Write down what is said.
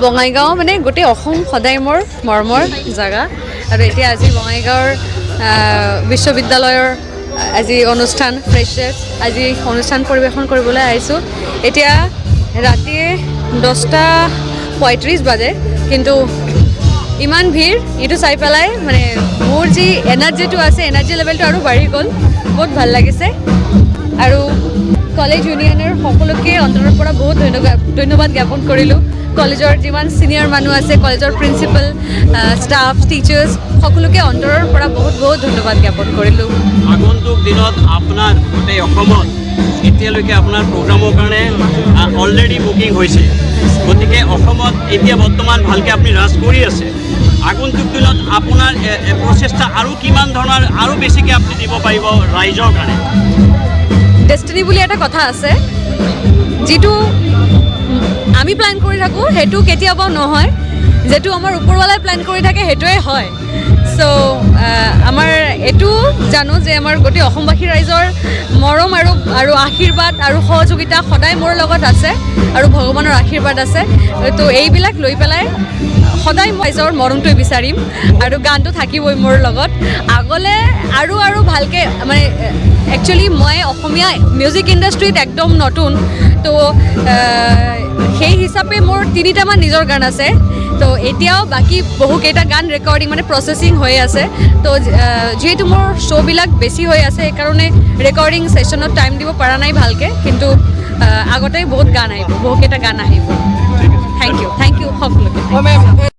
বঙাইগাঁও মানে গোটেই অসম সদায় মোৰ মৰমৰ জেগা আৰু এতিয়া আজি বঙাইগাঁৱৰ বিশ্ববিদ্যালয়ৰ আজি অনুষ্ঠান ফ্ৰেছাৰ্ছ আজি অনুষ্ঠান পৰিৱেশন কৰিবলৈ আহিছোঁ এতিয়া ৰাতি 10:35 বাজে কিন্তু ইমান ভিৰ এইটো চাই পেলাই মানে মোৰ যি এনাৰ্জিটো আছে এনাৰ্জি লেভেলটো আৰু বাঢ়ি গ'ল বহুত ভাল লাগিছে আৰু কলেজ ইউনিয়নৰ সকলোকে অন্তৰৰ পৰা বহুত ধন্যবাদ জ্ঞাপন কৰিলোঁ কলেজৰ যিমান ছিনিয়ৰ মানুহ আছে কলেজৰ প্ৰিন্সিপাল ষ্টাফ টিচাৰ্ছ সকলোকে অন্তৰৰ পৰা বহুত বহুত ধন্যবাদ জ্ঞাপন কৰিলোঁ আগন্তুক দিনত আপোনাৰ গোটেই অসমত এতিয়ালৈকে আপোনাৰ প্ৰগ্ৰামৰ কাৰণে অলৰেডি বুকিং হৈছে গতিকে অসমত এতিয়া বৰ্তমান ভালকৈ আপুনি ৰাজ কৰি আছে আগন্তুক দিনত আপোনাৰ প্ৰচেষ্টা আৰু কিমান ধৰণৰ আৰু বেছিকৈ আপুনি দিব পাৰিব ৰাইজৰ কাৰণে ডেষ্টিনি বুলি এটা কথা আছে যিটো আমি প্লেন কৰি থাকোঁ সেইটো কেতিয়াবা নহয় যিটো আমাৰ ওপৰৱালাই প্লেন কৰি থাকে সেইটোৱে হয় চ' আমাৰ এইটো জানো যে আমাৰ গোটেই অসমবাসী ৰাইজৰ মৰম আৰু আশীৰ্বাদ আৰু সহযোগিতা সদায় মোৰ লগত আছে আৰু ভগৱানৰ আশীৰ্বাদ আছে তো এইবিলাক লৈ পেলাই সদায় মই ৰাইজৰ মৰমটোৱে বিচাৰিম আৰু গানটো থাকিবই মোৰ লগত আগলৈ আৰু ভালকৈ মানে একচুৱেলি মই অসমীয়া মিউজিক ইণ্ডাষ্ট্ৰীত একদম নতুন তো সেই হিচাপে মোৰ 3টামান নিজৰ গান আছে তো এতিয়াও বাকী বহুকেইটা গান ৰেকৰ্ডিং মানে প্ৰচেছিং হৈ আছে তো যিহেতু মোৰ শ্ব'বিলাক বেছি হৈ আছে সেইকাৰণে ৰেকৰ্ডিং ছেশ্যনত টাইম দিব পৰা নাই ভালকৈ কিন্তু আগতেই বহুত গান আহিব বহুকেইটা গান আহিব থেংক ইউ সকলোকে